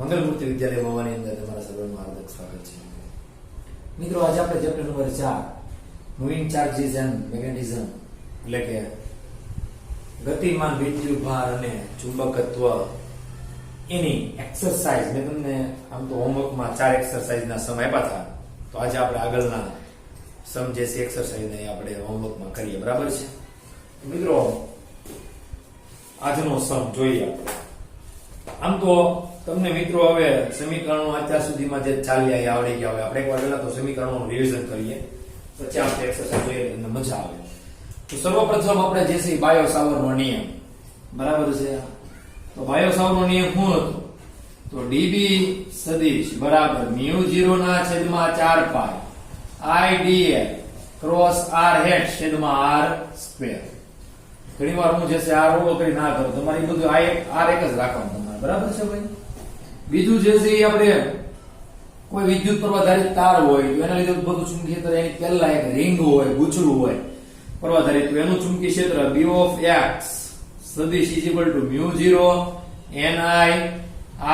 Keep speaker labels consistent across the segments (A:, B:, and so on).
A: મંગલમૂર્તિ વિદ્યાલય મવાની અંદર તમારા સર્વનું હાર્દિક સ્વાગત છે. મિત્રો આજે આપણે chapter number 4 moving charges and magnetism એટલે કે ગતિમાન વિદ્યુતભાર અને ચુંબકત્વ એની એક્સરસાઇઝ મેં તમને આમ તો હોમવર્કમાં 4 એક્સરસાઇઝના સમ આપ્યા હતા. તો આજે આપણે આગળના સમ જે છે એક્સરસાઇઝને આપણે હોમવર્કમાં કરીએ. બરાબર છે મિત્રો? આજનો સમ જોઈએ આપણે. આમ તો તમને મિત્રો હવે સમીકરણો અત્યાર સુધીમાં જે ચાલ્યા આવડી ગયા. હવે આપણે એકવાર પહેલા તો સમીકરણોનું રિવિઝન કરીએ, પછી આપણે એક્સરસાઇઝ જોઈએ એટલે મજા આવે. તો સર્વપ્રથમ આપણે જે છે બાયો સાવરનો નિયમ, બરાબર છે? તો બાયો સાવરનો નિયમ શું હતો? તો dB સદિશ બરાબર μ0 ના છેદમાં 4 pi I dl cross r hat છેદમાં r સ્ક્વેર. ઘણીવાર હું જે છે r ઓળો કરી ના કરું, તમારી બધું r એક જ રાખવાનું તમારે. બરાબર છે ભાઈ? બીજું જે છે આપણે કોઈ વિદ્યુત પ્રવાહધારિત તાર હોય તો એના લીધે બધું ચુંબકીય ક્ષેત્ર એની પહેલા એક રિંગ હોય, ગૂંચળું હોય પ્રવાહધારિત, તો એનું ચુંબકીય ક્ષેત્ર B of x સદિશ is equal to μ0 ni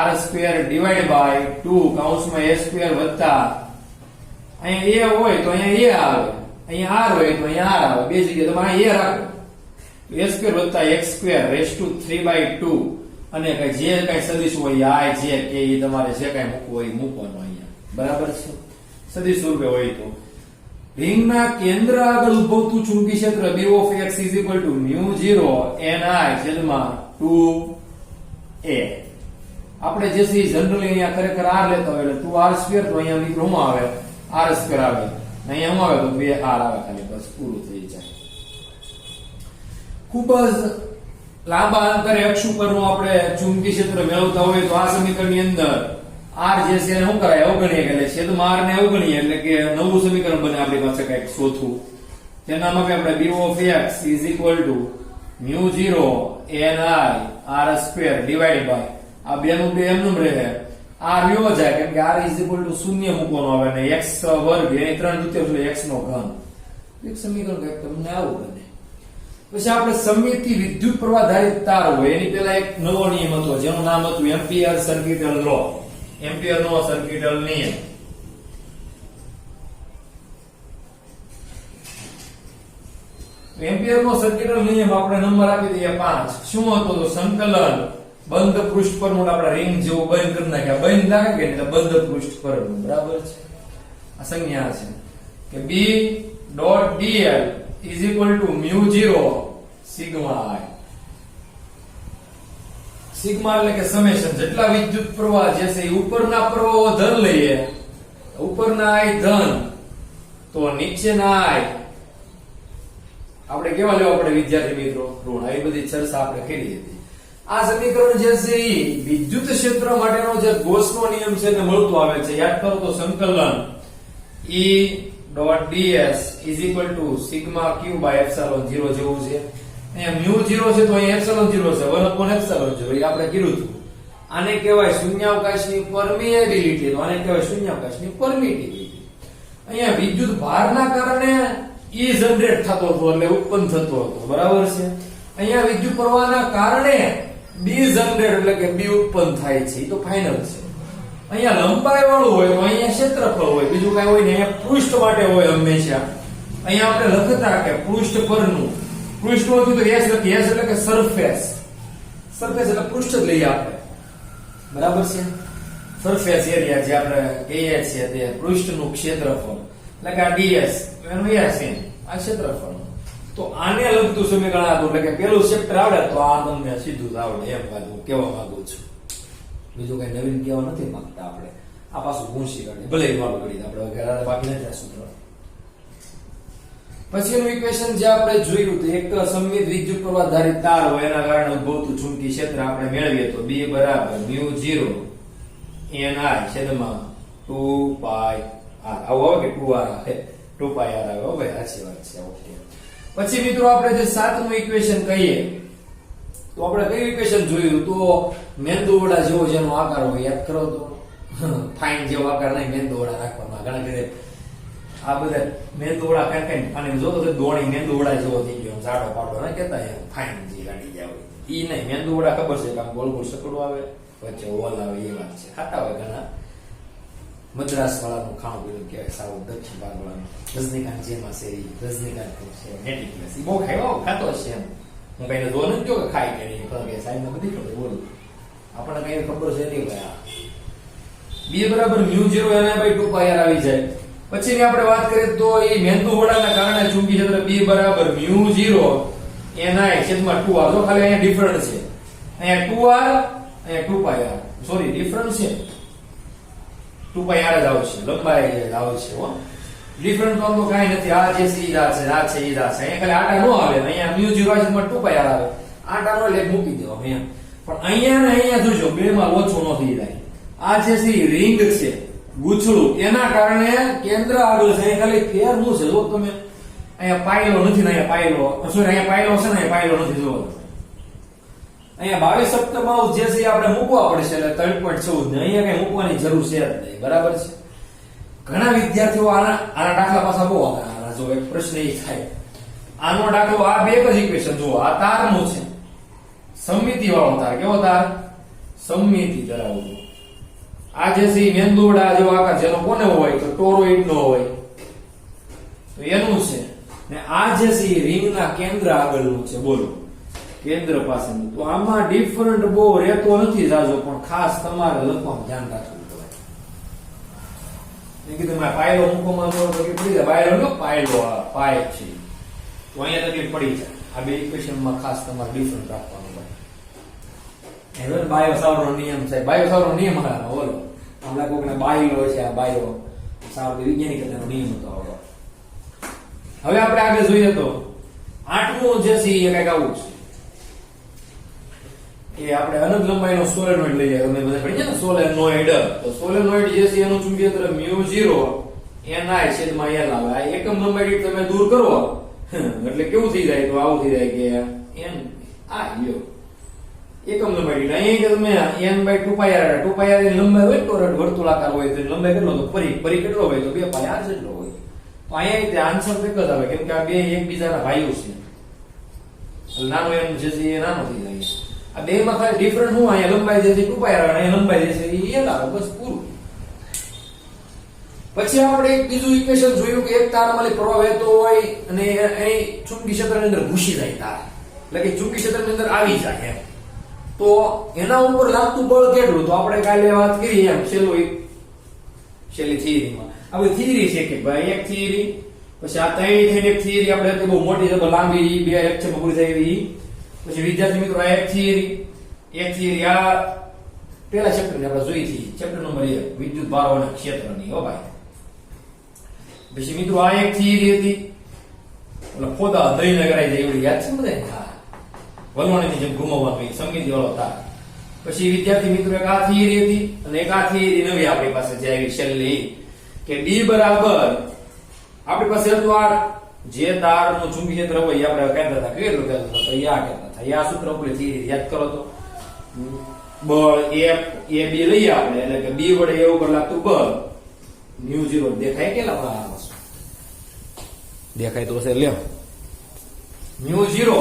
A: r square divide by 2 કૌંસમાં a સ્ક્વેર વત્તા અહીંયા a હોય તો અહીંયા a આવે, અહીંયા r હોય તો અહીંયા r આવે. બે જગ્યાએ તમારે a રાખો તો a સ્ક્વેર વત્તા x સ્ક્વેર રેઝ ટુ 3/2 અને જે કઈ સદિશ હોય i j k એ તમારે જે કઈ મૂકવું હોય મૂકવાનું અહીંયા. બરાબર છે? સદિશ રૂપે હોય તો રિંગના કેન્દ્ર આગળ ઉદ્ભવતું ચુંબકીય ક્ષેત્ર B of x is equal to μ0 ni છેદમાં 2a. આપણે જે છે જનરલી અહીંયા ખરેખર r લેતા હોય એટલે 2r² તો અહીંયા મિત્રો શું આવે? r² આવે. અહીંયા શું આવે? તો 2r આવે ખાલી, બસ પૂરું થઈ જાય. ખૂબ જ લાંબા અંતરે અક્ષ ઉપરનું આપણે ચુંબકીય ક્ષેત્ર મેળવતા હોય તો આ સમીકરણની અંદર r જે છે એને શું કરાય? અવગણીએ, એટલે છેદમાં r ને અવગણીએ એટલે કે નવું સમીકરણ બને આપણી પાસે કંઈક ચોથું. તેનામાં આપણે B of x is equal to μ0 ni r² divide by આ બે નું બે એમનું રહે, r રહ્યો જાય કેમ કે r is equal to શૂન્ય મૂકવાનો આવે ને x વર્ગ એની 3/2 એટલે x નો ઘન. એક સમીકરણ કંઈક તમને આવું બને. પછી આપણે સમમિતિ વિદ્યુત પ્રવાહધારિત તાર હોય એની પહેલા એક નવો નિયમ હતો જેનું નામ હતું એમ્પિયર સર્કિટલ લો. એમ્પિયર નો સર્કિટલ નિયમ. એમ્પિયર નો સર્કિટલ નિયમ આપણે નંબર આપી દઈએ 5. શું હતો? તો સંકલન બંધ પૃષ્ઠ પરનું આપણે રિંગ જેવું બંધ કરી નાખ્યા. બંધ લાગે કે એટલે બંધ પૃષ્ઠ પરનું. બરાબર છે? આ સંજ્ઞા છે કે B dot dl is equal to μ0 sigma i. Sigma એટલે કે સમેશન. જેટલા વિદ્યુત પ્રવાહ જે છે ઉપરના પ્રવાહો ધન લઈએ, ઉપરના i ધન તો નીચેના i આપણે કેવા લેવા પડે વિદ્યાર્થી મિત્રો? ઋણ. આવી બધી ચર્ચા આપણે કરી હતી. આ સમીકરણ જે છે એ વિદ્યુત ક્ષેત્ર માટેનો જે ગોસનો નિયમ છે તે મળતો આવે છે. યાદ કરો તો સંકલન E dot ds is equal to sigma q by epsilon 0 જેવું છે. અહીંયા μ0 છે તો અહીંયા epsilon 0 છે, 1/epsilon 0 એ આપણે કીધું હતું. આને કહેવાય શૂન્યાવકાશની પરમિએબિલિટી, તો આને કહેવાય શૂન્યાવકાશની પરમિટિવિટી. અહીંયા વિદ્યુત ભારના કારણે E જનરેટ થતો હતો એટલે ઉત્પન્ન થતો હતો. બરાબર છે? અહીંયા વિદ્યુત પ્રવાહના કારણે B જનરેટ એટલે કે B ઉત્પન્ન થાય છે. એ તો ફાઇનલ છે. અહીંયા લંબાઈ વાળું હોય તો અહીંયા ક્ષેત્રફળ હોય, બીજું કઈ હોય ને. અહીંયા પૃષ્ઠ માટે હોય હંમેશા. અહીંયા આપણે લખતા કે પૃષ્ઠ પરનું, પૃષ્ઠ હતું તો s લખી. s એટલે કે સરફેસ. સરફેસ એટલે પૃષ્ઠ જ લઈએ આપણે. બરાબર છે? સરફેસ એરિયા જે આપણે કહીએ છીએ તે પૃષ્ઠનું ક્ષેત્રફળ એટલે કે આ ds એનું s છે આ ક્ષેત્રફળ. તો આને લગતું સમીકરણ હતું એટલે કે પેલું ચેપ્ટર આવડે તો આ તમને સીધું જ આવડે એમ હું કહેવા માંગુ છું. બીજું કઈ નવીન કહેવા નથી માંગતા આપણે. આ પાછું ભૂંસી કાઢે ભલે વાળું કરી દે આપણે ઘરે બાકી નથી આ સૂત્ર. પછીનું ઇક્વેશન જે આપણે જોયું તો એક સમમિત વિદ્યુત પ્રવાહધારિત તાર હોય એના કારણે ઉદ્ભવતું ચુંબકીય ક્ષેત્ર આપણે મેળવીએ તો B બરાબર μ0 ni છેદમાં 2 પાઈ r. આવું આવે કે 2r આવે? 2 પાઈ r આવે. હવે સાચી વાત છે. ઓકે. પછી મિત્રો આપણે જે સાતમું ઇક્વેશન કહીએ તો આપણે કયું ઇક્વેશન જોયું? તો મેંદુવડા જેવો જેનો આકાર હોય યાદ કરો તો. ફાઇન જેવો આકાર નહીં, મેંદુવડા રાખવાનો. ઘણા ઘરે આ બધા મેંદુવડા કઈ અને જોતો તો દોણી મેંદુવડા જેવો થઈ ગયો, જાડો પાડો ના કહેતા ફાઇન જે ગાડી જાય ઈ નહીં. મેંદુવડા ખબર છે કે આમ ગોળ ગોળ સકડો આવે વચ્ચે ઓલ આવે એ વાત છે. ખાતા હોય ઘણા મદ્રાસ વાળાનું ખાણું પીણું કહેવાય, સાઉથ દક્ષિણ ભાગ વાળાનું. રજનીકાંત જેમાં છે રજનીકાંત છે નેટિક્લેસ એ બહુ ખાતો હશે એમ. હું કઈ જોવા નથી જો કે ખાય કે નહીં, કે સાહેબ ને બધી ખબર બોલું આપણને કઈ ખબર છે નહીં ભાઈ. બી બરાબર μ0 એના બાય 2 પાય આવી જાય. પછી આપણે વાત કરીએ તો એ મેંદુ વડાના કારણે ચુંબકી ક્ષેત્ર B બરાબર μ0 એના છેદમાં 2r. જો ખાલી અહીંયા ડિફરન્સ છે, અહીંયા 2r અહીંયા 2πr. સોરી ડિફરન્સ છે 2πr જ આવશે, લંબાઈ જ આવશે હો. ડિફરન્સ તો કાઈ નથી. આ જે સીધા છે આ છે ઈધા છે. અહીંયા ખાલી આટા નો આવે, અહીંયા μ0 છેદમાં 2πr આવે. આટા નો લેખ મૂકી દેવો અહીંયા. પણ અહીંયા ને અહીંયા જોજો બે માં ઓછો ન થઈ જાય. આ જે રિંગ છે ગૂંચળું એના કારણે કેન્દ્ર આગળ છે. ખાલી ફેર નું છે જો તમે અહીંયા પાયલો નથી ને અહીંયા પાયલો, સોરી અહીંયા પાયલો છે ને અહીંયા પાયલો નથી. જો અહીંયા 22 સપ્તમાઉસ જે છે આપણે મૂકવા પડશે એટલે 3.14 ને અહીંયા કઈ મૂકવાની જરૂર છે જ નહીં. બરાબર છે. ઘણા વિદ્યાર્થીઓ આના દાખલા પાછા બહુ હતા. જો એક પ્રશ્ન એ થાય આનો દાખલો, આ બે જ ઇક્વેશન જુઓ. આ તારનું છે સમમિતિ વાળો તાર. કેવો તાર? સમમિતિ ધરાવતો. આ જે છે મેંદુવડા જેવો આકાર જેનો કોને હોય તો ટોરોઇડ નો હોય તો એનું છે. ને આ જે છે રિંગના કેન્દ્ર આગળનું છે. બોલો કેન્દ્ર પાસેનું. તો આમાં ડિફરન્ટ બહુ રહેતો નથી જાજો, પણ ખાસ તમારે લખવામાં ધ્યાન રાખવું પડે. મેં કીધું મેં પાયલો મૂકવામાં તકલીફ પડી જાય. પાયલો નો પાયલો પાય છે તો અહીંયા તકલીફ પડી જાય. આ બે ઇક્વેશનમાં ખાસ તમારે ડિફરન્ટ રાખવાનું હોય. હવે બાયો સાવરનો નિયમ છે. બાયો સાવરનો નિયમ હરાનો બોલો. હમણાં કોકને બાયો છે, આ બાયો સાવર વિજ્ઞાનિક કથાનો નિયમ હતો. હવે આપણે આગળ જોઈએ તો આઠમું જે છે એ કઈક આવું છે કે આપણે અનંત લંબાઈનો સોલેનોઇડ લઈ જાય. તમે બધા ભણી છે ને સોલેનોઇડ. તો સોલેનોઇડ જે છે એનું ચુંબકીય ક્ષેત્ર μ0 ni છેદમાં l આવે. આ એકમ લંબાઈ તમે દૂર કરો એટલે કેવું થઈ જાય? તો આવું થઈ જાય કે n આ લ્યો એકમ લંબાઈ. અહીં કે તમે n/2πr 2πr ની લંબાઈ હોય ટોરડ વર્તુળાકાર હોય તો લંબાઈ કેટલો? તો પરી કેટલો હોય? તો 2πr જેટલો હોય. તો અહીંયા તે આન્સર એક જ આવે, કેમ કે આ બે એકબીજાના ભાઈઓ છે. નાનો n જે છે એ નાનો થઈ જાય. આ બે માં ખાલી ડિફરન્ટ શું? અહીંયા લંબાઈ જે છે 2πr અને અહીંયા લંબાઈ જે છે એ l આવે. બસ પૂરું. પછી આપણે એક બીજું ઇક્વેશન જોયું કે એક તારમાંથી પ્રવાહ વહેતો હોય અને એ ચુંબકી ક્ષેત્રની અંદર ઘૂસી જાય તાર, એટલે કે ચુંબકી ક્ષેત્રની અંદર આવી જાય એમ. તો એના ઉપર લાગતું બળ કેટલું? તો આપણે કાલે વાત કરી એમ છેલ્લી થિયરીમાં. હવે થિયરી છે કે ભાઈ એક થિયરી, પછી આ ત્રણ થઈને એક થિયરી આપણે બહુ મોટી છે, લાંબી બે લેક્ચરમાં પૂરી થઈ ગઈ. પછી વિદ્યાર્થી મિત્રો આ એક થિયરી આ પેલા ચેપ્ટરની આપણે જોઈ હતી, ચેપ્ટર નંબર 1 વિદ્યુત ભારોના ક્ષેત્રની. હો ભાઈ. પછી મિત્રો આ એક થિયરી હતી, ઓલા ફોદા દઈને કરાઈ જાય એવડી યાદ છે બધાને? હા, વલવાણીની જેમ ઘુમાવવાનું સમમિતિ વાળો તાર. પછી વિદ્યાર્થી મિત્રો એક આ થિયરી હતી અને એક આ થિયરી નવી આપણી પાસે જે આવી છેલ્લી કે B બરાબર આપણી પાસે હતું આ જે તારનું ચુંબકીય ક્ષેત્ર હોય આપણે કહેતા હતા કેટલું કહેતા હતા? તો યા કહેતા હતા. આ સૂત્ર ઉપર થિયરી યાદ કરો તો બળ A B લઈએ આપણે, એટલે કે B વડે A ઉપર લાગતું બળ μ0 દેખાય કેટલા દેખાય તો છે લ્યો μ0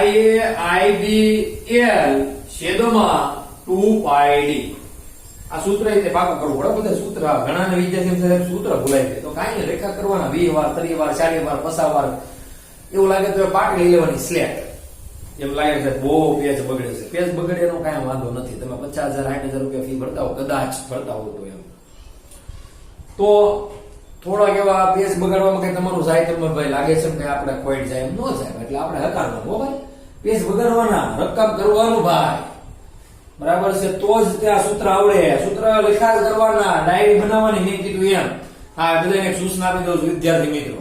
A: IAIBL છેદમાં 2πd. આ સૂત્ર એટલે પાકું કરવું પડે. બધા સૂત્ર ઘણા વિદ્યાર્થીઓ સૂત્ર ભૂલાય જાય તો કાંઈ નહીં, રેખા કરવાના 20 વાર 30 વાર 40 વાર 50 વાર. એવું લાગે તો પાટલી લેવાની સ્લેટ. એમ લાગે છે બહુ પેજ બગડે છે. પેજ બગડે એનો કાંઈ વાંધો નથી. તમે 50,000 60,000 રૂપિયા ફી ભરતા હો, કદાચ ભરતા હો તો એમ તો થોડાક એવા પેજ બગાડવામાં કઈ તમારું જાય તમને ભાઈ લાગે છે કે આપણે કોઈ જાય એમ ન જાય, એટલે આપણે હકારવાનું. હો ભાઈ, પેજ બગાડવાના, રકમ કરવાનું ભાઈ. બરાબર છે? તો જ ત્યાં સૂત્ર આવડે. સૂત્ર લખાણ કરવાના, ડાયરી બનાવવાની. મેં કીધું એમ હા બધાને સૂચના આપી દઉં છું વિદ્યાર્થી મિત્રો.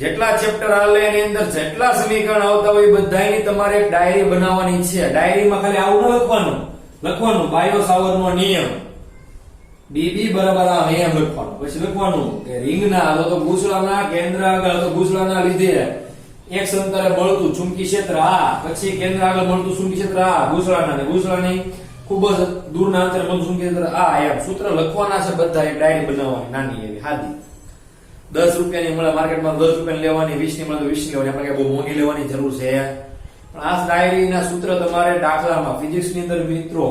A: જેટલા ચેપ્ટર આલે એની અંદર જેટલા સમીકરણ આવતા હોય બધાની તમારે એક ડાયરી બનાવવાની છે. ડાયરીમાં ખાલી આવું ન લખવાનું બાયો સાવરનો નિયમ BB બરાબર આ એમ લખવાનું. પછી લખવાનું કે રિંગના તો ગૂંચળાના કેન્દ્ર આગળ તો ગૂંચળાના લીધે એક અંતરે મળતું ચુંબકી ક્ષેત્ર આ, પછી કેન્દ્ર આગળ મળતું ચુંબકી ક્ષેત્ર આ, ગૂંચળાના ને ગૂંચળાની ખૂબ જ દૂરના અંતરે મળતું ચુંબકી ક્ષેત્ર આ. એમ સૂત્ર લખવાના છે બધા. એક ડાયરી બનાવવાની નાની એવી હાદી. 10 રૂપિયાની મળે માર્કેટમાં, 10 રૂપિયાની લેવાની, 20 ની મળે તો 20 ની લેવાની. આપણે કઈ બહુ મોંઘી લેવાની જરૂર છે પણ આ ડાયરીના સૂત્ર તમારે દાખલામાં ફિઝિક્સની અંદર મિત્રો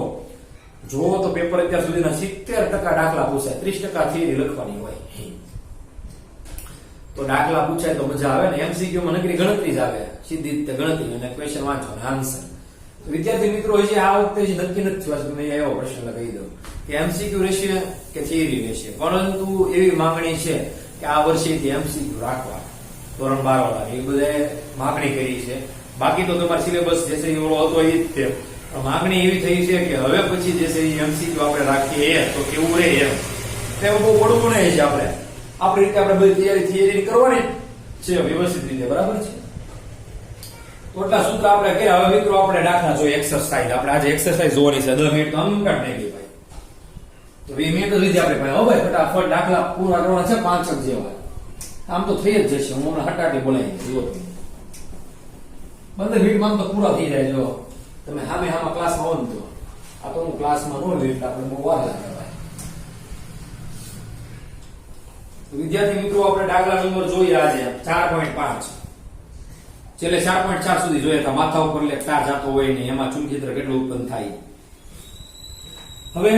A: જો તો પેપર અત્યાર સુધીના 70% દાખલા પૂછાય, 30% થિયરી લખવાની હોય. તો દાખલા પૂછાય તો મજા આવે ને. એમસીક્યુ માં નકરી ગણતરી જ આવે, સીધી રીતે ગણતરી અને ક્વેશ્ચન વાંચો અને આન્સર. તો વિદ્યાર્થી મિત્રો હજી આ વખતે નક્કી નથી થયું કે મેં એવો પ્રશ્ન લગાવી દઉં કે એમસીક્યુ રહેશે કે થિયરી રહેશે, પરંતુ એવી માંગણી છે કે આ વર્ષેથી એમસીક્યુ રાખવા ધોરણ 12 વાળા એ બધાએ માંગણી કરી છે. બાકી તો તમારો સિલેબસ જે છે એ હતો એ જ છે. માંગણી એવી થઈ છે કે હવે પછી જે છે એ એમસીક્યુ આપણે રાખીએ તો કેવું રહે એમ. તે બહુ પડવું નહીં છે. આપણી રીતે આપણે બધી થિયરી કરવાની છે વ્યવસ્થિત રીતે, બરાબર છે. તો એટલા સૂત્ર આપણે કર્યા. હવે મિત્રો આપણે દાખલા જોઈએ, એક્સરસાઇઝ. આપણે આજે એક્સરસાઇઝ જોવાની છે. 10 મિનિટ તો આમ કાઢ નાખી ભાઈ. તો 20 મિનિટ જ લીધી આપણે. હો ભાઈ ફટાફટ દાખલા પૂરા કરવાના છે, 5 જેવા. આમ તો થઈ જ જશે. હું હમણાં હટાટી બોલાવી દઉં. 15 મિનિટમાં તો પૂરા થઈ જાય. જો તમે સામે ક્લાસમાં હો ને તો આ તો હું ક્લાસમાં ન હોય એટલે આપણે બહુ વાર લાગે ભાઈ. વિદ્યાર્થી મિત્રો આપણે દાખલા નંબર જોઈએ આજે 4.5. છેલ્લે 4.4 સુધી જોઈએ તો માથા ઉપર લે તાર જાતો હોય ને એમાં ચુંબકીય કેટલું ઉત્પન્ન થાય. હવે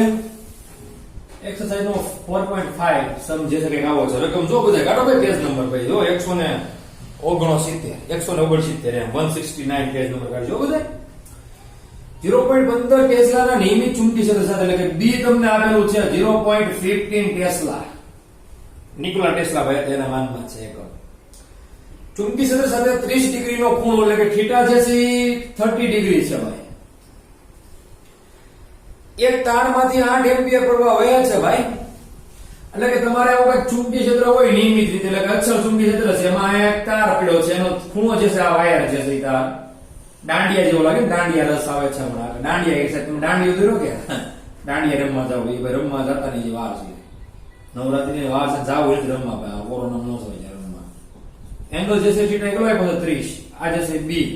A: એક્સરસાઇઝ નો 4.5 સમ જે છે કે આવો છે. રકમ જો બધા કાઢો ભાઈ પેજ નંબર ભાઈ. જો 169 એમ 169 પેજ નંબર કાઢજો બધા. 0.15 ટેસ્લાના નિયમિત ચુંબકીય ક્ષેત્ર સાથે એટલે કે બી તમને આપેલું છે 0.15 ટેસ્લા. નિકોલા ટેસ્લા ભાઈ તેના માનમાં છે એકમ. ચુંબકીય ક્ષેત્ર સાથે 30 ડિગ્રીનો ખૂણો એટલે કે થીટા છે 30 ડિગ્રી છે ભાઈ. એક તારમાંથી 8 એમ્પિયર પ્રવાહ વહે છે ભાઈ. એટલે કે તમારે આવું કઈ ચુંબકીય ક્ષેત્ર હોય નિયમિત રીતે એટલે કે અચળ ચુંબકીય ક્ષેત્ર છે, એમાં એક તાર પડ્યો છે, એનો ખૂણો જે છે આ વાયર છે, એ તાર દાંડિયા જેવો લાગે ને. દાંડિયા રસ આવે છે હમણાં. દાંડિયા એક તમે દાંડિયો દોરો કે દાંડિયા રમવા જાવ એ ભાઈ રમવા જતા ની જે વાર છે. નવરાત્રી ની વાર છે, જાવ એટલે રમવા ભાઈ. કોરોના નો હોય રમવા. એંગલ જે છે થીટા કેટલો આપ્યો છે 30. આ જે છે બી,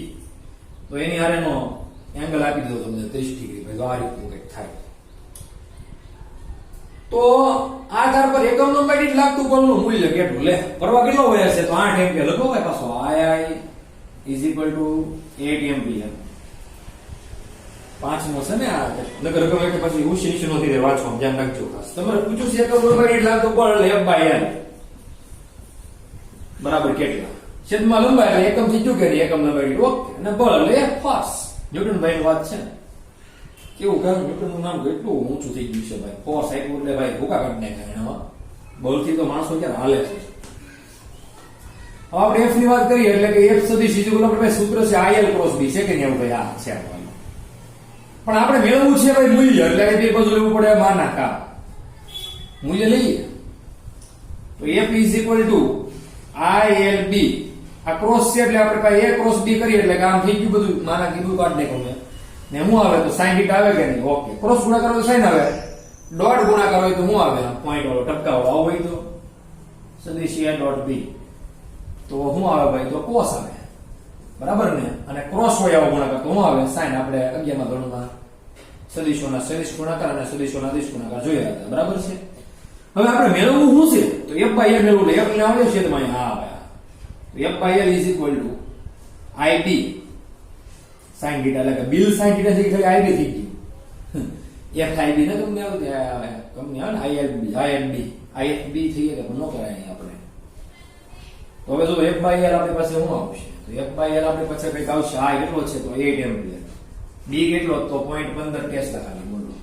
A: તો એની હારેનો એંગલ આપી દીધો તમને 30 ડિગ્રી ભાઈ. આ રીતનું કંઈક થાય. તો આ ધાર પર એકમ લંબાઈ દીઠ લાગતું બળનું મૂલ્ય કેટલું લે? પ્રવાહ કેટલો વહે છે? તો 8 એમ્પિયર લખો ભાઈ પાછો. I = 8 ampere. પાંચમો છે ને આ નગર રકમ એટલે પછી ઉછી નીચે નોંધી દે. વાંચો ધ્યાન રાખજો ખાસ. તમારે પૂછ્યું છે એકમ લંબાઈ દીઠ લાગતું બળ F/L બરાબર કેટલા? છેદમાં લંબાઈ એટલે એકમ થી શું કરી એકમ લંબાઈ દીઠ. ઓકે. અને બળ એટલે ફોર્સ. ન્યૂટન ભાઈ ની વાત છે ને. કેવું કારણ ન્યૂટન નું નામ કેટલું ઊંચું થઈ ગયું છે ભાઈ. ફોર્સ આપ્યું એટલે ભાઈ ભૂકા કાઢી નાખ્યા એમાં. બળથી તો માણસો ક્યારે હાલે છે. આપણે F ની વાત કરીએ એટલે કે F સદિશ આપણે સૂત્ર છે IL × B છે કે નહીં ભાઈ? આ છે. પણ આપણે મેળવવું છે ભાઈ મૂલ્ય, એટલે કે બે બાજુ લેવું પડે માના કા મૂલ્ય લઈએ. તો F = ILB. આ ક્રોસ છે એટલે આપણે પાસે A × B કરીએ એટલે કામ થઈ ગયું બધું. માના કીધું કાઢ નાખો ને શું આવે તો sin θ આવે કે નહીં? ઓકે. ક્રોસ ગુણાકાર હોય તો sin આવે, ડોટ ગુણાકાર હોય તો શું આવે? પોઈન્ટ વાળો ટપકા વાળો હોય તો સદિશ A.B તો શું આવે ભાઈ? તો cos આવે, બરાબર ને. અને ક્રોસ હોય આવો ગુણાકાર તો શું આવે? sin. આપણે 11મા ધોરણમાં સદિશોના સદિશ ગુણાકાર અને સદિશોના અદિશ ગુણાકાર જોયા હતા, બરાબર છે. હવે આપણે મેળવવું શું છે? તો F/L મેળવવું. F ને આવે છે તો અહીં આ આવે. F/L = IB sin θ. એટલે કે બિલ sin θ થી ખાલી IB થઈ ગયું. FIB ને તમને આવે કંપની આવે ને IFB થઈ ગયા પણ નો કરાય આપણે. તો હવે જો F/L આપણી પાસે શું આવશે? તો F/L આપણી પાસે કંઈક આવશે. આ કેટલો છે? તો 8 એમ્પિયર. B કેટલો? તો 0.15 ટેસ્લા ખાલી બોલો.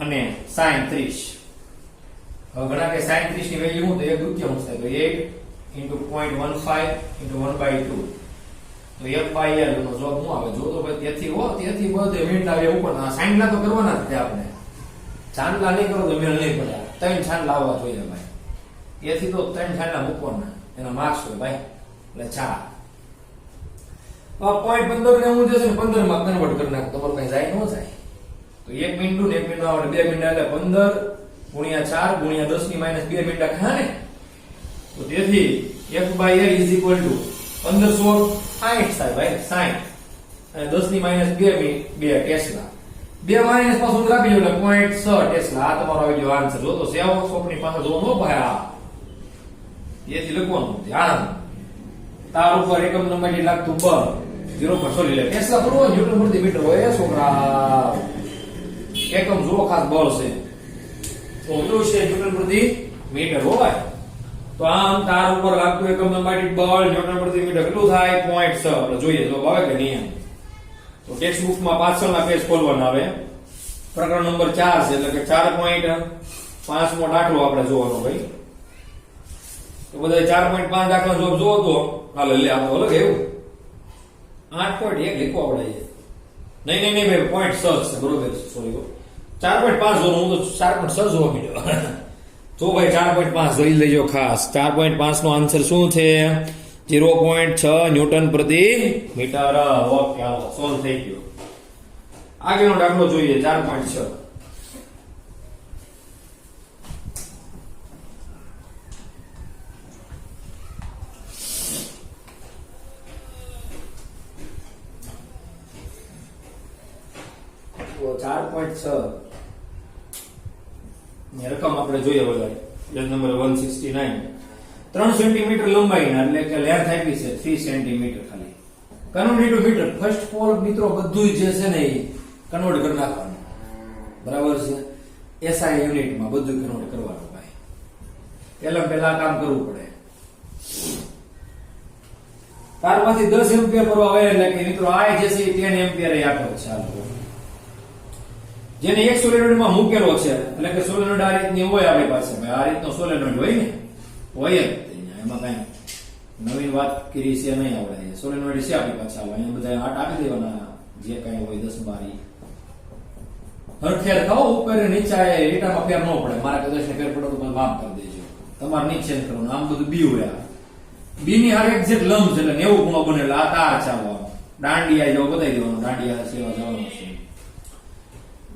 A: અને sin 30. હવે ઘણા કે sin 30 ની વેલ્યુ શું? તો 1/2 થાય. તો 8 × 0.15 × 1/2. તો F/L નો જવાબ શું આવે? જો તો ભાઈ તેથી બધે મિનિટ આવે ઉપર. સાઈન તો કરવાના જ છે આપણે. છાંડલા નહીં કરો તો મેળ નહીં પડે. 3 છાંડલા આવવા જોઈએ ભાઈ. એથી તો 3 છાંડલા મૂકવાના. એના માર્ક્સ હોય ભાઈ. એટલે 4. 0.15 ને હું જશે ને 15 માં કન્વર્ટ કરી નાખો. તમારું કઈ જાય ન જાય. તો 1 મિનિટ ને 1 મિનિટ આવે 2 મિનિટ એટલે 15 × 4 × 10 ની -2 મિનિટ ખા ને. તો તેથી F/L = 1560 થાય ભાઈ. 60 અને 10 ની -2 ટેસ્લા. 2 માઇનસ પાછું રાખી લો એટલે 0.6 ટેસ્લા. આ તમારો આવી ગયો આન્સર. જો તો સેવ સોપની પાસે જોવાનો ભાઈ. આ એથી લખવાનું ધ્યાન. તાર ઉપર એકમ નંબર લાગતું બળ 0.0 લે ટેસ્લા પૂરો ન્યૂટન પ્રતિ મીટર હોય છોકરા એકમ જુઓ ખાસ બળ છે તો કેટલું છે ન્યૂટન પ્રતિ મીટર હોય તો આમ તાર ઉપર લાગતું એકમ લંબાઈ બળ ન્યૂટન પ્રતિ મીટર કેટલું થાય 0.6 આપણે જોઈએ જો આવે કે નહીં તો ટેક્સ્ટ બુક માં પાછળના પેજ ખોલવાના આવે પ્રકરણ નંબર 4 છે એટલે કે 4.5 મો દાખલો આપણે જોવાનો ભાઈ તો બધા 4.5 દાખલા જો જોવો તો હાલે લે આ તો અલગ એવું 8.1 લખો આપણે નહીં ભાઈ 0.6 છે બરોબર છે સોરી 4.5 જોવાનું હું તો 4.6 જોવા મળ્યો તો ભાઈ 4.5 જોઈ લેજો ખાસ 4.5 નો આન્સર શું છે 0.6 ન્યૂટન પ્રતિ મીટર ઓકે હાલો સોલ્વ થઈ ગયો આગળનો દાખલો જોઈએ 4.6 4.6 ની રકમ આપણે જોઈએ બધા પેજ નંબર 169 3 સેન્ટીમીટર લંબાઈના એટલે કે લેન્થ આપી છે 3 સેન્ટીમીટર ખાલી convert into metre first of all મિત્રો બધું જે છે ને એ કન્વર્ટ કરી નાખવાનું બરાબર છે એસઆઈ યુનિટમાં બધું કન્વર્ટ કરવાનું ભાઈ પહેલા કામ કરવું પડે તારમાંથી 10 એમ્પિયર પરવા આવે એટલે કે મિત્રો આ જે છે 10 એમ્પિયર એ આપો ચાલો જેને એક સોલેનોઇડમાં મૂકેલો છે એટલે કે સોલેનોઇડ આ રીતની હોય આપણી પાસે ભાઈ આ રીતનો સોલેનોઇડ હોય ને હોય જ એમાં કઈ નવીન વાત કરી છે નહીં આવડે સોલેનોઇડ છે આપણી પાસે આવે અહીંયા બધા આટ આપી દેવાના જે કઈ હોય 10 12 હરખેર ખાઓ ઉપર નીચે રીટામાં ફેર ન પડે મારા કદાચ ફેર પડે તો મને માફ કરી દેજો તમારે નીચે કરવાનું આમ બધું બી હોય બી ની હારે એક્ઝેક્ટ લંબ છે એટલે 90 ખૂણો બનેલા આ તાર ચાલવાનો દાંડિયા જેવો બતાવી દેવાનું દાંડિયા સેવા જવાનું છે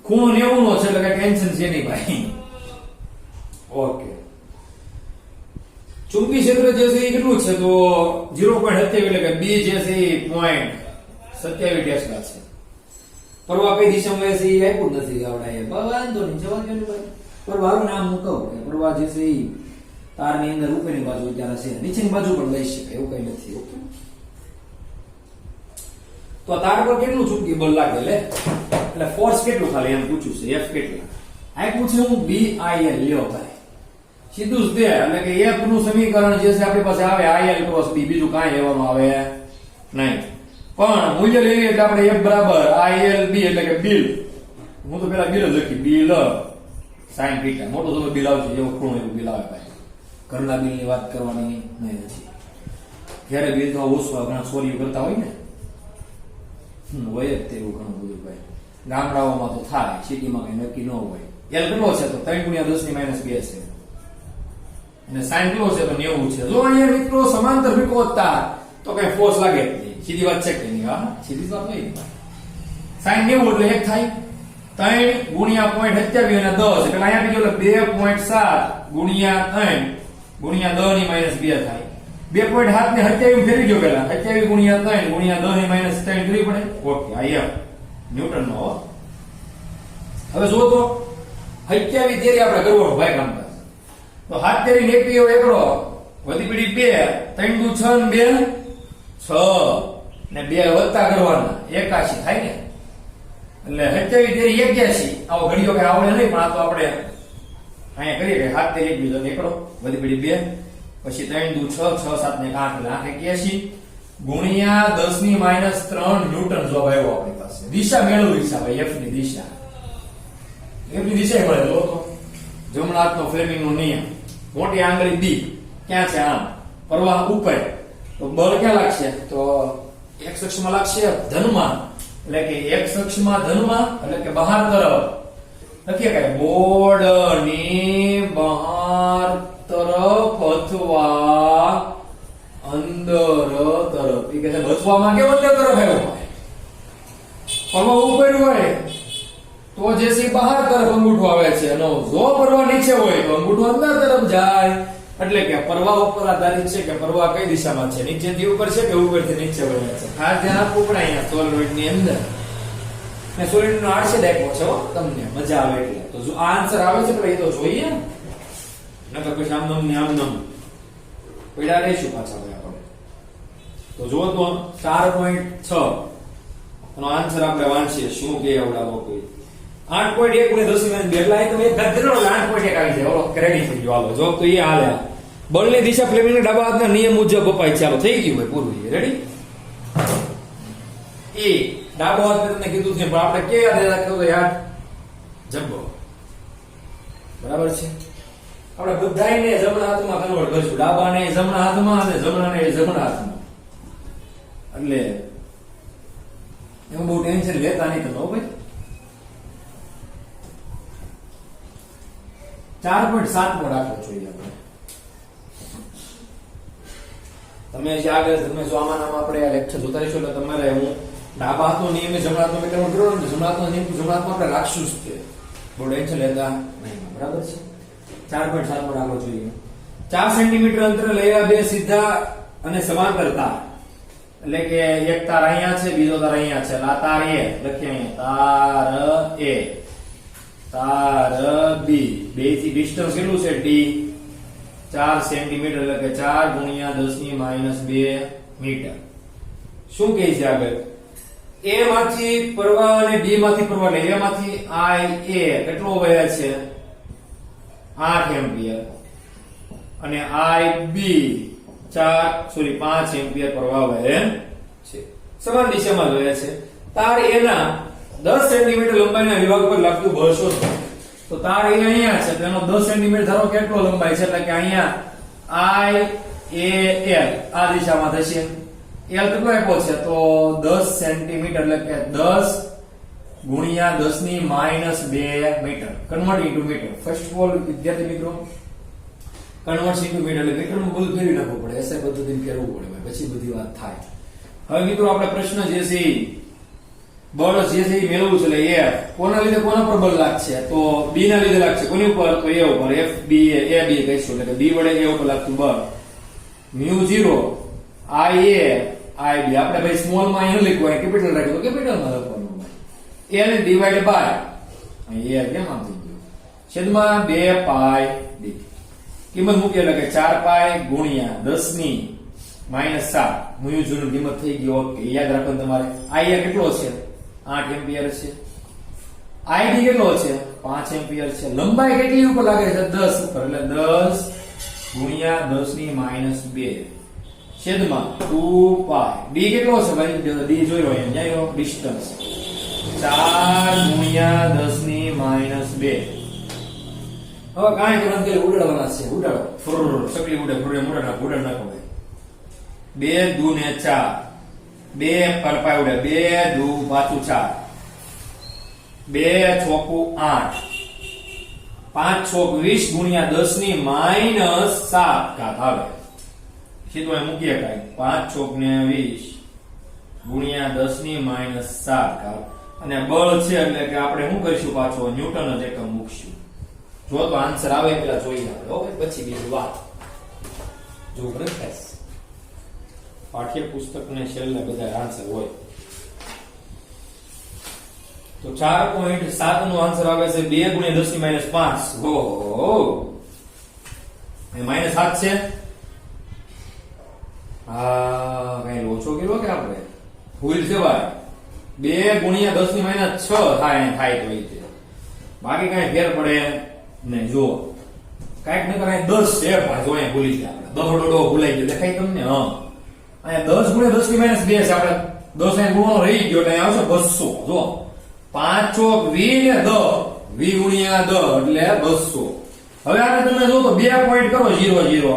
A: ખૂણો 90 નો છે એટલે કઈ ટેન્શન છે નહીં ભાઈ ઓકે ચુંબકી ક્ષેત્ર જે છે એ કેટલું છે તો 0.27 એટલે કે બી જે છે એ 0.27 ટેસ્લા છે પરવા કઈ દિશામાં છે એ આપ્યું નથી આવડાય વાંધો નહીં જવા દો ભાઈ પરવાનું નામ હું કહું કે પરવા જે છે એ તારની અંદર ઉપરની બાજુ અત્યારે છે નીચેની બાજુ પણ લઈ શકાય એવું કઈ નથી ઓકે તો તાર પર કેટલું ચુંબકીય બળ લાગે એટલે ફોર્સ કેટલું ખાલી એમ પૂછ્યું છે એફ કેટલા આપ્યું છે હું બી આઈ એલ લ્યો ભાઈ સીધું જ દે એટલે કે એફ નું સમીકરણ જે છે આપણી પાસે આવે આઈ એલ ક્રોસ બી બીજું કાંઈ લેવાનું આવે નહીં પણ મૂલ્ય લેવી એટલે આપણે એફ બરાબર આઈ એલ બી એટલે કે બિલ હું તો પેલા બિલ જ લખી બિલ સાઈન થીટા મોટો તો બિલ આવશે એવો ખૂણો એવું બિલ આવે ભાઈ ઘરના બિલ ની વાત કરવાની નહીં નથી જ્યારે બિલ તો ઓછું ઘણા ચોરીઓ કરતા હોય ને હોય જ તેવું ઘણું બધું ભાઈ ગામડાઓમાં તો થાય સિટીમાં કઈ નક્કી ન હોય એલ કેટલો છે તો 3 × 10 ની -2 છે અને સાઈન કેટલો છે તો 90 છે જો અહીંયા મિત્રો સમાંતર વિકોતતા તો કઈ ફોર્સ લાગે નહીં સીધી વાત છે કે નહીં હા સીધી વાત નહીં સાઈન 90 એટલે 1 થાય 3 × 0.27 અને 10 એટલે અહીંયા બીજો 2.7 × 3 × 10 ની -2 થાય 2.7 ને 27 ફેરવી ગયો પેલા 27 × 3 × 10 ની -3 કરવી પડે ઓકે આ ન્યૂટન નો હવે જો તો 27 તેરી આપણે કરવાનું ભાઈ કામ તો 7 તેરી ને 1 એકડો વધી પડી 2 3 દુ 6 ને 2 6 ને 2 વત્તા કરવાના 81 થાય ને એટલે 27 તેરી 81 આવો ઘડીઓ કે આવડે નહીં પણ આ તો આપણે અહીંયા કરીએ કે 7 તેરી 1 બીજો એકડો વધી પડી 2 પછી 3 દુ 6 6 7 ને 8 એટલે 81 ગુણ્યા 10 ની -3 ન્યૂટન જવાબ આવ્યો આપણી પાસે દિશા મેળવવી છે ભાઈ f ની દિશા મળે તો જમણા હાથનો ફ્લેમિંગનો નિયમ મોટી આંગળી બી ક્યાં છે આમ પ્રવાહ ઉપર તો બળ ક્યાં લાગશે તો x અક્ષમાં લાગશે ધનમાં એટલે કે x અક્ષમાં ધનમાં એટલે કે બહાર તરફ લખીએ કે બોર્ડની બહાર તરફ અથવા અંદર તરફ એ કે છે બચવામાં કેવો અંદર તરફ આવ્યો પરવા ઉપર હોય તો જે છે બહાર તરફ અંગૂઠો આવે છે અને જો પરવા નીચે હોય તો અંગૂઠો અંદર તરફ જાય એટલે કે પરવા ઉપર આધારિત છે કે પરવા કઈ દિશામાં છે નીચેથી ઉપર છે કે ઉપરથી નીચે વળે છે ખાસ ધ્યાન આપવું પડે અહીંયા સોલેનોઇડ ની અંદર મે સોલેનોઇડ નો આરસી દાખવો છે તમને મજા આવે એટલે તો જો આ આન્સર આવે છે પણ એ તો જોઈએ નકર પછી આમ નમ પડ્યા રહીશું પાછા ભાઈ આપણે તો જુઓ તો 4.6 નો આન્સર આપણે વાંચીએ શું કે આવડા લોકો 8.1 ગુણ્યા 10 ની 2 એટલે તમે એક ઘાત કરો એટલે 8.1 આવી જાય. ઓલો ક્રેડિટ થઈ ગયો. હાલો જો તો એ હાલે. બળની દિશા ફ્લેમિંગના ડાબા હાથના નિયમ મુજબ અપાય. ચાલો થઈ ગયું ભાઈ પૂરું. રેડી? એ ડાબો હાથ મેં તમને કીધું છે પણ આપણે કે યાદ રાખ્યો તો યાર જબ્બો. બરાબર છે? આપણે બધાયને જમણા હાથમાં કન્વર્ટ કરીશું. ડાબાને જમણા હાથમાં અને જમણાને જમણા હાથમાં. એટલે એમાં બહુ ટેન્શન લેતા નહીં તમે ભાઈ. 4.7 નો દાખલો જોઈએ આપણે. તમે જે આગળ તમે જો આમાં આપણે આ લેક્ચર જોતા રહીશો એટલે તમારે હું ડાબા હાથનો નિયમ જમણા હાથમાં મેં કન્વર્ટ કર્યો ને જમણા હાથનો નિયમ જમણા હાથમાં આપણે રાખશું જ તે. બહુ ટેન્શન લેતા નહીં. બરાબર છે? 4.7 નો દાખલો જોઈએ. 4 સેન્ટીમીટર અંતરે લેવા બે સીધા અને સમાંતર તાર. એટલે કે એક તાર અહીંયા છે બીજો તાર અહીંયા છે. આ તાર એ લખીએ અહીંયા તાર A તાર B. બે થી ડિસ્ટન્સ કેટલું છે D? 4 સેન્ટીમીટર એટલે કે 4 ગુણ્યા 10 ની -2 મીટર. શું કહે છે આગળ? A માંથી પ્રવાહ અને B માંથી પ્રવાહ એટલે A માંથી IA કેટલો વહે છે? 8 એમ્પિયર અને IB 5 એમ્પિયર પ્રવાહ વહે છે. સમાન દિશામાં વહે છે. તાર A ના 10 સેન્ટીમીટર લંબાઈના વિભાગ પર લાગતું બળ શોધો. તો તાર A અહીંયા છે તેનો 10 સેન્ટીમીટર ધારો કેટલો લંબાઈ છે એટલે કે અહીંયા IAL આ દિશામાં થશે. L કેટલો આપ્યો છે તો 10 સેન્ટીમીટર એટલે કે 10 ગુણ્યા 10 ની -2 metre. Convert into metre. First of all વિદ્યાર્થી મિત્રો કન્વર્ટ ઇન્ટુ મીટર એટલે મીટરમાં બધું ફેરવી નાખવું પડે. એસઆઈ પદ્ધતિને ફેરવવું પડે પછી બધી વાત થાય. હવે મિત્રો આપણે પ્રશ્ન જે છે બળ જે છે એ મેળવવું છે એટલે F કોના લીધે કોના પર બળ લાગશે તો B ના લીધે લાગશે. કોની ઉપર તો A ઉપર. F B A B કહીશું એટલે કે B વડે A ઉપર લાગતું બળ μ0 IA IB. આપણે ભાઈ સ્મોલ માં અહીં લખવું હોય કેપિટલ રાખ્યું તો કેપિટલ માં લખવાનું. L ડિવાઇડ બાય અહીં A કેમ આમ થઈ ગયું છેદમાં 2 પાઈ D. કિંમત મૂકી એટલે કે 4 પાઈ ગુણ્યા 10 ની -7 μ0 ની કિંમત થઈ ગઈ. ઓકે યાદ રાખવાનું તમારે. IA કેટલો છે? 8 એમ્પિયર છે. IB કેટલો છે? 5 એમ્પિયર છે. લંબાઈ કેટલી ઉપર લાગે છે? 10 ઉપર. એટલે 10 ગુણ્યા 10 ની -2 છેદમાં 2 પાઈ. D કેટલો છે ભાઈ? D જોઈ લો અહીંયા જાયો ડિસ્ટન્સ 4 ગુણ્યા 10 ની -2. હવે કાંઈ કરવાનું કે ઉડાડવાના છે. ઉડાડો ફુર સકલી ઉડે ફુર ઉડાડ નાખો. 2 દુ ને 4 2 પર પાઈ ઉડે 2 દુ પાછું 4 2 ચોકુ 8 5 ચોક 20 ગુણ્યા 10 ની -7 ઘાત આવે. સીધું અહીં મૂકીએ કાંઈ 5 ચોક ને 20 ગુણ્યા 10 ની -7 ઘાત. અને બળ છે એટલે કે આપણે શું કરીશું પાછો ન્યૂટન જ એકમ મૂકશું. જો તો આન્સર આવે પેલા જોઈએ આપણે. ઓકે પછી બીજી વાત જો પ્રકાશ પાઠ્ય પુસ્તક ને છેલ્લે બધા આન્સર હોય. તો 4.7 નો આન્સર આવે છે 2 ગુણ્યા 10 ની -5. ઓહો એ -7 છે. હા કઈ લોચો કર્યો કે આપણે ભૂલ છે ભાઈ. 2 ગુણ્યા 10 ની -6 થાય તો એ બાકી કઈ ફેર પડે નહીં. જો કઈક ને કઈ 10 છે ભાઈ. જો અહીંયા ભૂલી ગયા આપણે. દહડો ભૂલાઈ ગયો દેખાય તમને? હા અહીંયા 10 ગુણ્યા 10 ની -2 છે. આપણે 10 અહીં ગુણો રહી ગયો એટલે આવશે 200. જો 5 ચોક 20 ને 10 20 ગુણ્યા 10 એટલે 200. હવે આને તમે જો તો 2 પોઈન્ટ કરો 0 0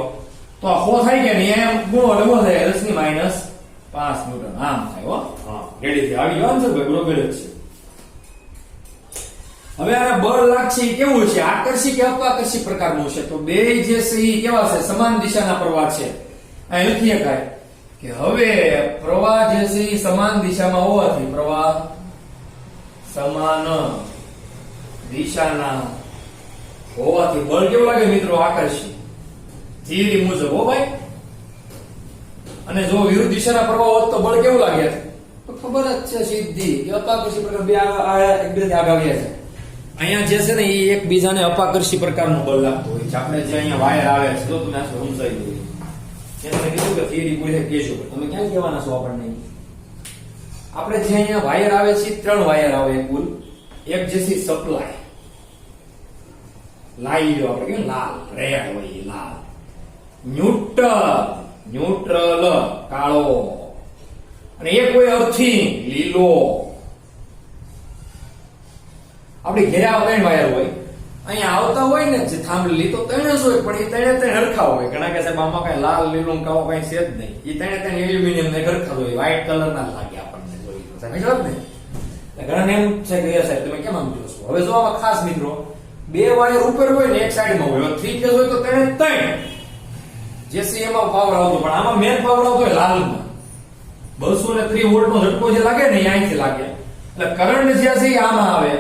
A: તો આ 100 થાય કે નહીં? એમ ગુણો એટલે શું થાય? 10 ની -5 ન્યૂટન. આમ થાય. હો હા રેડી થી આવી ગયો આન્સર ભાઈ. બરોબર જ છે. હવે આ બળ લાગશે એ કેવું છે? આકર્ષી કે અપાકર્ષી પ્રકારનું છે? તો બે જે છે એ કેવા છે? સમાન દિશાના પ્રવાહ છે. અહીં લખીએ કાય કે હવે પ્રવાહ જે છે એ સમાન દિશામાં હોવાથી પ્રવાહ સમાન દિશાના હોવાથી બળ કેવું લાગે મિત્રો? આકર્ષી. થિયરી મુજબ હો ભાઈ. અને જો વિરુદ્ધ દિશાના પ્રવાહ હોત તો બળ કેવું લાગે? તો ખબર જ છે સીધી કે અપાકર્ષી પ્રકાર બે એકબીજાથી આગાવ્યા છે. અહીંયા જે છે ને એ એકબીજાને અપાકર્ષી પ્રકારનું બળ લાગતું હોય છે. આપણે જે અહીંયા વાયર આવે છે જો તમે સમજાવી દઉં મેં તમને કીધું કે થિયરી પૂરી કહેજો, તમે ક્યાં કહેવાના છો આપણને? આપણે જે અહીંયા વાયર આવે છે 3 વાયર આવે કુલ. એક જે છે સપ્લાય, લાઈટ આપણે કે લાલ રેડ હોય લાલ. ન્યુટ્રલ કાળો, અને એક હોય અર્થિંગ લીલો. આપણી ઘેરે આવા 3 વાયર હોય. અહીંયા આવતા હોય ને જે થાંભલી તો 3 જ હોય, પણ એ 3 હરખા હોય. ઘણા કે સાહેબ આમાં કઈ લાલ લીલો કાળો કઈ છે જ નહીં. એ 3 એલ્યુમિનિયમ ને હરખા હોય, વ્હાઈટ કલર ના લાગે આપણને જોઈ તો સાહેબ જવાબ ને. ઘણા એમ છે કે સાહેબ તમે કેમ આમ જોશો? હવે જો આમાં ખાસ મિત્રો 2 વાયર ઉપર હોય ને એક સાઈડમાં હોય, 3 ફેઝ હોય તો 3 જેસી એમાં પાવર આવતો, પણ આમાં મેન પાવર આવતો હોય લાલમાં. 203 વોલ્ટ નો ઝટકો જે લાગે ને એ અહીંથી લાગે. એટલે કરંટ જે છે એ આમાં આવે.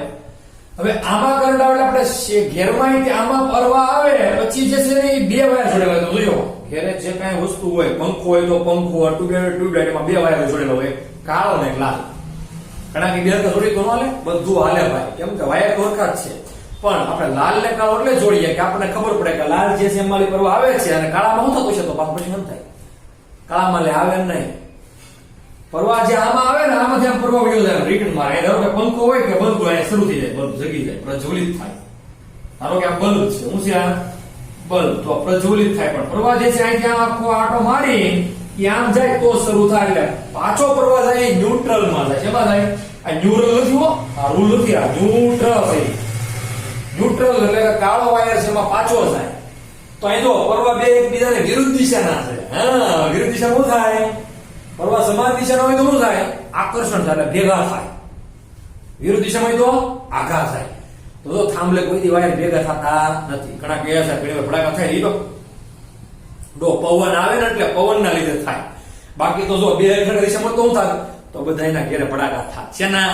A: હવે આમાં કરંટ આવે એટલે આપણે ઘેરમાં આમાં પરવા આવે પછી જે છે ને એ 2 વાયર જોડેલા. તો જોયો ઘેરે જે કાંઈ વસ્તુ હોય, પંખો હોય તો પંખો, ટ્યુબલાઇટ એમાં 2 વાયર જોડેલા હોય, કાળો ને લાલ. ઘણા કે 2 જોડી તો ન હાલે, બધું હાલે ભાઈ, કેમ કે વાયર તો હરખા જ છે. પણ આપણે લાલ ને કાળો એટલે જોડીએ કે આપણને ખબર પડે કે લાલ જે છે એમાં પરવા આવે છે, અને કાળામાં શું થતું છે તો પછી એમ થાય કાળામાં લે આવે નહીં. પરવા જે આમાં આવે ને આમાંથી આમ પરવા વયો જાય રિટર્ન મારે. ધારો કે પંખો હોય કે બલ્બ હોય શરૂ થઈ જાય, બલ્બ જગી જાય, પ્રજ્વલિત થાય. ધારો કે આ બલ્બ છે, હું છે આ બલ્બ, તો પ્રજ્વલિત થાય. પણ પરવા જે છે અહીંથી આખો આટો મારી એ આમ જાય તો શરૂ થાય. એટલે પાછો પરવા જાય ન્યુટ્રલ માં જાય. શેમાં જાય? આ ન્યુટ્રલ નથી હો, આ રૂલ નથી, આ ન્યુટ્રલ છે. ન્યુટ્રલ એટલે કાળો વાયર છે એમાં પાછો જાય. તો અહીં જો પરવા 2 એકબીજાને વિરુદ્ધ દિશાના છે. હા, વિરુદ્ધ દિશા શું થાય? પરવા સમાન દિશાના હોય તો શું થાય? આકર્ષણ થાય, એટલે ભેગા થાય. વિરુદ્ધ દિશામાં હોય તો આઘાત થાય. તો જો થાંભલે કોઈ વાયર ભેગા થતા નથી. ઘણા કહે છે ઘણી ભડાકા થાય એ તો પવન આવે ને એટલે પવનના લીધે થાય. બાકી તો જો 2 એકબીજાની દિશામાં તો શું થાય? તો બધાયના ઘેરે ભડાકા થાય. શેના?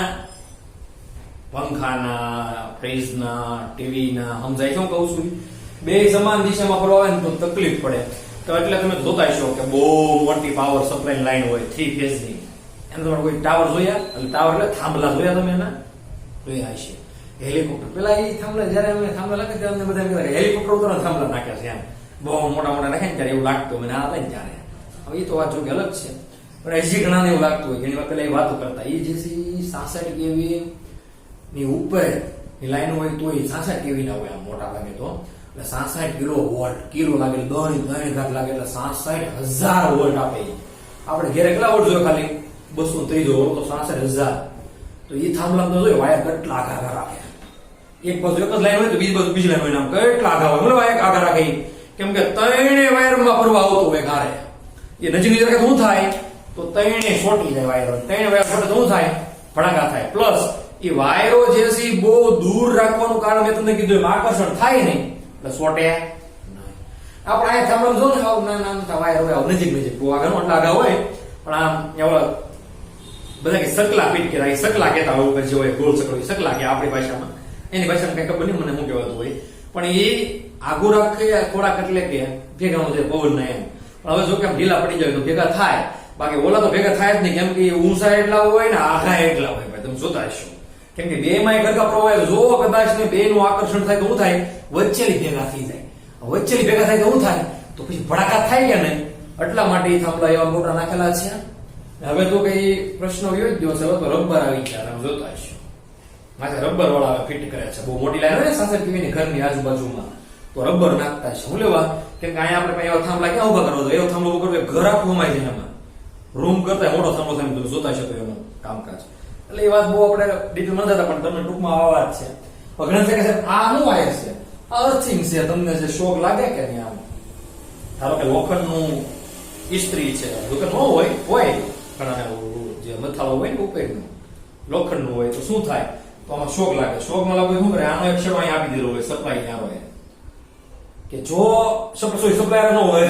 A: પંખાના, ફ્રીજના, ટીવીના. સમજાય શું કહું છું? 2 સમાન દિશામાં ફરવા આવે ને તો તકલીફ પડે. તો એટલે તમે જોતા હશો કે બહુ મોટી પાવર સપ્લાય લાઈન હોય 3 ફેઝ ની. એમ તમારે કોઈ ટાવર જોયા? એટલે ટાવર એટલે થાંભલા જોયા તમે એના? જોયા હશે. હેલિકોપ્ટર પેલા એ થાંભલા જયારે અમે થાંભલા લાગે ત્યારે અમને બધા કહેતા હેલિકોપ્ટર ઉપર થાંભલા નાખ્યા છે, એમ બહુ મોટા નાખે ને ત્યારે એવું લાગતું મને આ લઈને ત્યારે. હવે એ તો વાત જો કે અલગ છે, પણ હજી ઘણા એવું લાગતું હોય. ઘણી વાર પેલા એ વાતો કરતા એ જે 66 kV ની ઉપર ની લાઈન હોય તો એ 66 kV ના હોય આમ મોટા ભાગે તો. એટલે 66 કિલો લાગે, 10 ઘાત લાગે, એટલે 66,000 વોલ્ટ આપે. આપણે ઘેરે કેટલા વોલ્ટ જોયો? ખાલી 230 વોલ્ટ, તો 66,000. તો એ થાંભલા તો જોયો વાયર કેટલા આઘા રાખે. એક બાજુ એક જ લાઈન હોય તો બીજી બાજુ બીજી લાઈન હોય, આમ કેટલા આઘા હોય. બોલો વાયર આઘા રાખે, કેમ કે 3 વાયરમાં ફરવા આવતો હોય ઘારે. એ નજીક રાખે તો શું થાય? તો 3 છોટી જાય વાયર. 3 વાયર છોટે તો શું થાય? ભડાકા થાય. પ્લસ એ વાયરો જે છે બહુ દૂર રાખવાનું કારણ મેં તમને કીધું એમ આકર્ષણ થાય નહીં, એટલે સોટે નહીં. આપણે અહીંયા થાંભલા જો ને નાના વાયર હોય નજીક બહુ આગળ આટલા આગળ હોય, પણ આમ એવા બધા કે સકલા ફીટ કરાય, સકલા કહેતા હોય જે હોય ગોળ સકલો, સકલા કે આપણી ભાષામાં. એની ભાષામાં કઈ ખબર નહીં મને શું કહેવાતું હોય, પણ એ આગો રાખે થોડાક એટલે કે ભેગા છે પવન ના એમ. પણ હવે જો કે ઢીલા પડી જાય તો ભેગા થાય, બાકી ઓલા તો ભેગા થાય જ નહીં, કેમ કે ઊંચા એટલા હોય ને આઘા એટલા હોય. ભાઈ તમે જોતા હશો, કેમ કે 2 માં ગરગા પ્રવાહ જો કદાચ ને 2 નું આકર્ષણ થાય તો શું થાય? વચ્ચેની ભેગા થઈ જાય. વચ્ચેની ભેગા થાય તો શું થાય? તો પછી ભડાકા થાય કે નહીં? એટલા માટે એ થાંભલા એવા મોટા નાખેલા છે. હવે તો કઈ પ્રશ્ન વિયો જ દિવસ, હવે તો રબર આવી ગયા, તમે જોતા હશો માથે રબર વાળા ફિટ કરે છે. બહુ મોટી લાઈન હોય ને 66 kV ની ઘરની આજુબાજુમાં, તો રબર નાખતા છે. હું લેવા? કેમ કે અહીંયા આપણે એવા થાંભલા ક્યાં ઉભા કરવો? એવો થાંભલો ઉભો કરવો ઘર આખું અમાય છે એમાં. રૂમ કરતા મોટો થાંભલો થાય તમે જોતા શકો એનું કામકાજ. એટલે એ વાત બહુ આપણે ડિટેલ માં જતા, પણ તમને ટૂંકમાં આ વાત છે. ઘણા છે કે આ શું વાયર છે? અર્થિંગ છે. તમને જે શોક લાગે કે નહીં? આમ ધારો કે લોખંડનું ઇસ્ત્રી છે, લોખંડ ન હોય ઘણા જે મથાળો હોય ને ઉપરનું લોખંડનું હોય તો શું થાય? તો આમાં શોક લાગે. શોકમાં લાગે શું કરે? આનો એક છેડો અહીં આપી દીધો હોય સપ્લાય યાર હોય કે જો સપ્લાયર ન હોય,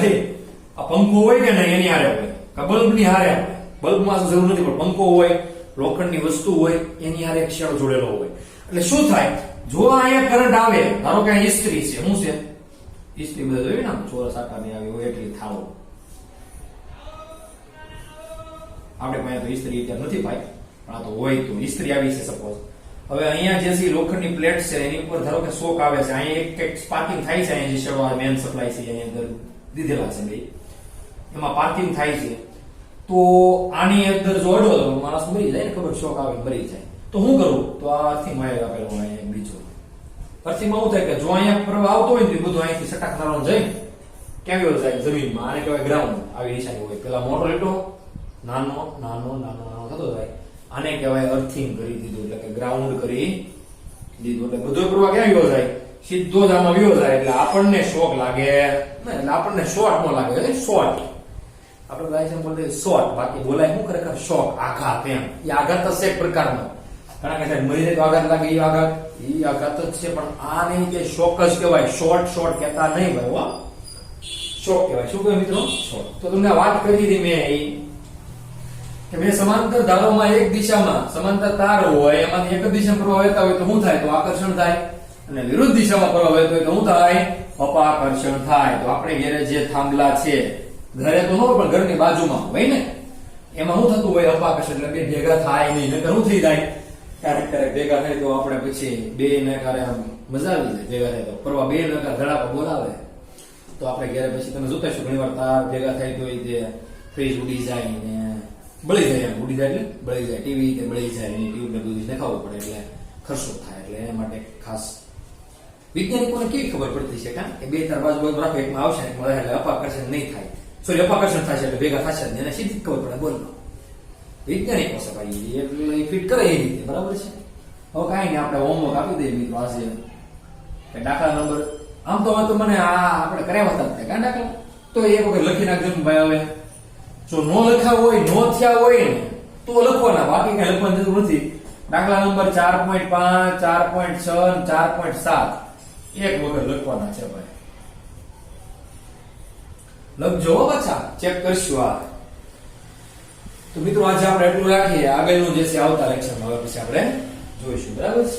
A: આ પંખો હોય કે નહીં એની હારે હોય, બલ્બ ની હારે હોય. બલ્બમાં જરૂર નથી, પણ પંખો હોય, લોખંડની વસ્તુ હોય, એની હારે એક છેડો જોડેલો હોય. એટલે શું થાય? જો અહીંયા કરંટ આવે, ધારો કે અહીં ઇસ્ત્રી છે, શું છે? ઇસ્ત્રી બધા જોઈ ને ચોરસ આકારની આવી હોય એટલી થાળો. આપણે પાસે તો ઇસ્ત્રી અત્યારે નથી ભાઈ, પણ આ તો હોય તો ઇસ્ત્રી આવી છે સપોઝ. હવે અહીંયા જે લોખંડની પ્લેટ છે એની ઉપર ધારો કે શોક આવે છે, અહીંયા એક સ્પાર્કિંગ થાય છે, અહીંયા જે શેડો મેન સપ્લાય છે એની અંદર દીધેલા છે ભાઈ, એમાં પાર્કિંગ થાય છે, તો આની અંદર જો અડો તો માણસ મરી જાય ને, ખબર શોક આવે મરી જાય. તો શું કરું? તો આ અર્થિંગ વાયર આપેલો અહીંયા બીજો. અર્થિંગમાં શું થાય કે જો અહીંયા પ્રવાહ આવતો હોય ને બધું અહીંથી સટાકનારો જઈ ક્યાં ગયો જાય જમીનમાં. આને કહેવાય ગ્રાઉન્ડ. આવી નિશાની હોય. પેલા મોટો લીટો નાનો નાનો નાનો નાનો થતો જાય. આને કહેવાય અર્થિંગ કરી દીધું, એટલે કે ગ્રાઉન્ડ કરી દીધું. એટલે બધો પ્રવાહ ક્યાં ગયો જાય? સીધો જ આમાં ગયો જાય. એટલે આપણને શોક લાગે ને, એટલે આપણને શોર્ટ ન લાગે. શોર્ટ આપણે ગાય છે બોલते શોર્ટ, બાકી બોલાય શું ખરેખર શોક, આઘાત. એમ એ આઘાત જ છે એક પ્રકારનો. ઘણા કહે મરી જાય તો આઘાત લાગે, એ આઘાત જ છે. પણ આ નહીં કે શોક જ કહેવાય. શોર્ટ કહેતા નહીં ભાઈ, હો શોક કહેવાય. શું કહેવાય મિત્રો? શોક. તો તમને વાત કરી દીધી મેં કે મેં સમાંતર ધારોમાં એક દિશામાં સમાંતર તાર હોય, એમાંથી એક જ દિશામાં પ્રવાહ વહેતા હોય તો શું થાય? તો આકર્ષણ થાય. અને વિરુદ્ધ દિશામાં પ્રવાહ વહેતો હોય તો શું થાય? અપાકર્ષણ થાય. તો આપણે ઘરે જે થાંભલા છે, ઘરે તો ન હોય પણ ઘરની બાજુમાં હોય ને, એમાં શું થતું હોય? અપાકર્ષણ. એટલે બે ભેગા થાય નહીં. નકર શું થઈ જાય? ક્યારેક ભેગા થાય તો આપણે પછી બે ને કારે મજા આવી જાય. ભેગા થાય તો પ્રવાહ બે ને ધડાકો બોલાવે તો આપણે ઘરે પછી તમે જોતા છો ઘણી વાર તાર ભેગા થાય તો તે ફ્રીજ ઉડી જાય ને બળી જાય. એમ ઉડી જાય એટલે બળી જાય. ટીવી તે બળી જાય. એની ટ્યુબ ને બધું નખાવવું પડે એટલે ખર્ચો થાય. એટલે એના માટે ખાસ વૈજ્ઞાનિકોને કેવી ખબર પડતી છે કે બે તાર બાજુ રાખો, એકમાં આવશે એકમાં રહે એટલે અપાકર્ષણ નહીં થાય. સોરી, અપાકર્ષણ થશે એટલે ભેગા થશે જ. એને સીધી ખબર પડે. બોલો વૈજ્ઞાનિકો છે ભાઈ, એટલે ફિટ કરે એ રીતે. બરાબર છે. હવે કાંઈ નહીં, આપણે હોમવર્ક આપી દઈએ મિત્રો આજે કે દાખલા નંબર આમ તો મને આ આપણે કર્યા હતા કાં દાખલા તો એક વખત લખી નાખજો ભાઈ. હવે જો નો લખ્યા હોય, નો થયા હોય ને તો લખવાના, બાકી કઈ લખવાની જરૂર નથી. દાખલા નંબર 4.5, 4.6, 4.7 એક વખત લખવાના છે ભાઈ. લખજો બચ્ચા, ચેક કરશું આ. તો મિત્રો આજે આપણે એટલું રાખીએ. આગળનું જે છે આવતા લેક્ચરમાં હવે પછી આપણે જોઈશું. બરાબર છે.